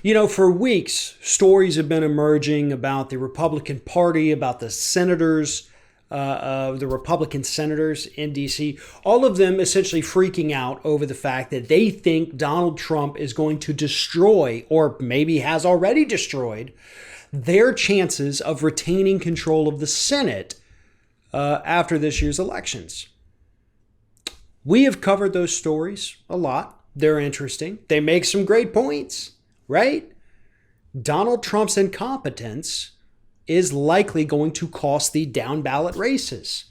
For weeks, stories have been emerging about the Republican Party, about the Republican senators in D.C., all of them essentially freaking out over the fact that they think Donald Trump is going to destroy, or maybe has already destroyed, their chances of retaining control of the Senate after this year's elections. We have covered those stories a lot. They're interesting. They make some great points, right? Donald Trump's incompetence is likely going to cost the down ballot races.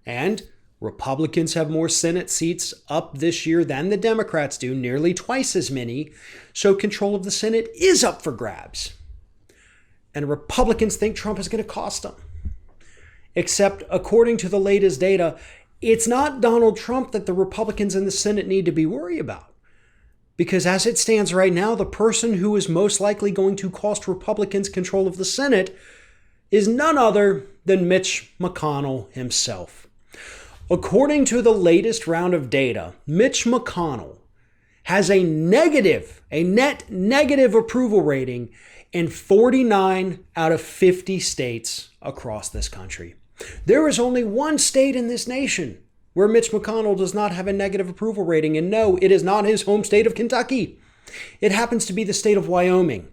And Republicans have more Senate seats up this year than the Democrats do, nearly twice as many. So control of the Senate is up for grabs. And Republicans think Trump is going to cost them. Except according to the latest data, it's not Donald Trump that the Republicans in the Senate need to be worried about. Because as it stands right now, the person who is most likely going to cost Republicans control of the Senate is none other than Mitch McConnell himself. According to the latest round of data, Mitch McConnell has a net negative approval rating in 49 out of 50 states across this country. There is only one state in this nation where Mitch McConnell does not have a negative approval rating, and no, it is not his home state of Kentucky. It happens to be the state of Wyoming,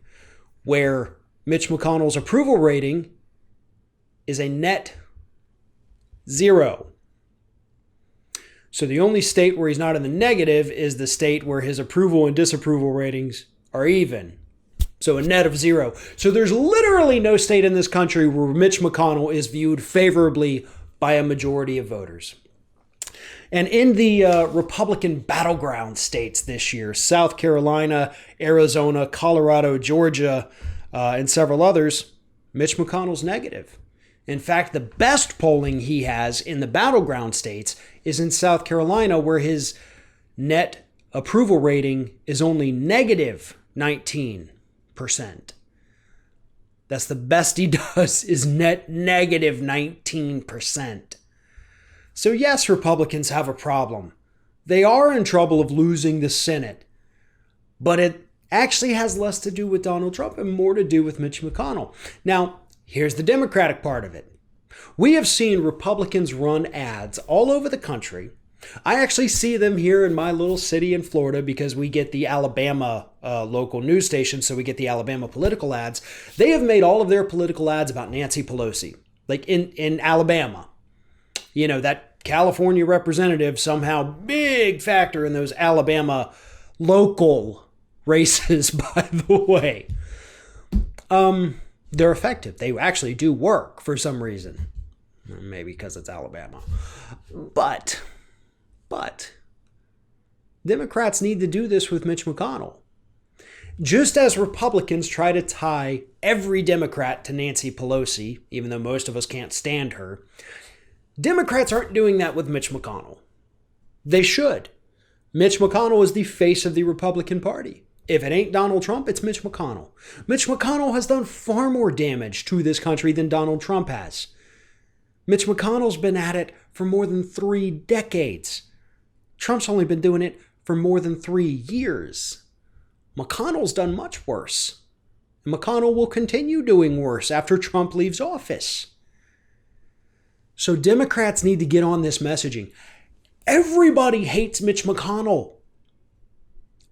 where Mitch McConnell's approval rating is a net 0. So the only state where he's not in the negative is the state where his approval and disapproval ratings are even. So a net of 0. So there's literally no state in this country where Mitch McConnell is viewed favorably by a majority of voters. And in the Republican battleground states this year, South Carolina, Arizona, Colorado, Georgia, and several others, Mitch McConnell's negative. In fact, the best polling he has in the battleground states is in South Carolina, where his net approval rating is only negative 19%. That's the best he does, is net negative 19%. So yes, Republicans have a problem. They are in trouble of losing the Senate. But it actually has less to do with Donald Trump and more to do with Mitch McConnell. Now, here's the Democratic part of it. We have seen Republicans run ads all over the country. I actually see them here in my little city in Florida because we get the Alabama local news station, so we get the Alabama political ads. They have made all of their political ads about Nancy Pelosi, like in Alabama. That California representative, somehow big factor in those Alabama local races, by the way. They're effective. They actually do work for some reason. Maybe because it's Alabama. But Democrats need to do this with Mitch McConnell. Just as Republicans try to tie every Democrat to Nancy Pelosi, even though most of us can't stand her, Democrats aren't doing that with Mitch McConnell. They should. Mitch McConnell is the face of the Republican Party. If it ain't Donald Trump, it's Mitch McConnell. Mitch McConnell has done far more damage to this country than Donald Trump has. Mitch McConnell's been at it for more than 3 decades. Trump's only been doing it for more than 3 years. McConnell's done much worse. And McConnell will continue doing worse after Trump leaves office. So Democrats need to get on this messaging. Everybody hates Mitch McConnell.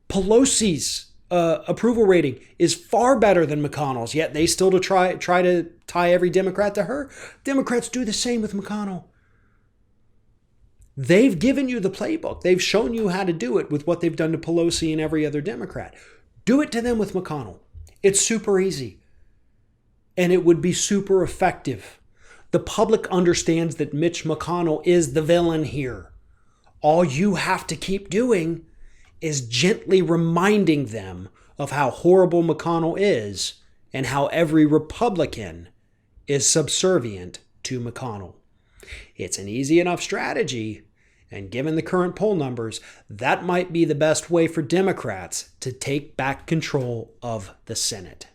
Pelosi's approval rating is far better than McConnell's, yet they still try to tie every Democrat to her. Democrats do the same with McConnell. They've given you the playbook. They've shown you how to do it with what they've done to Pelosi and every other Democrat. Do it to them with McConnell. It's super easy. And it would be super effective. The public understands that Mitch McConnell is the villain here. All you have to keep doing is gently reminding them of how horrible McConnell is and how every Republican is subservient to McConnell. It's an easy enough strategy, and given the current poll numbers, that might be the best way for Democrats to take back control of the Senate.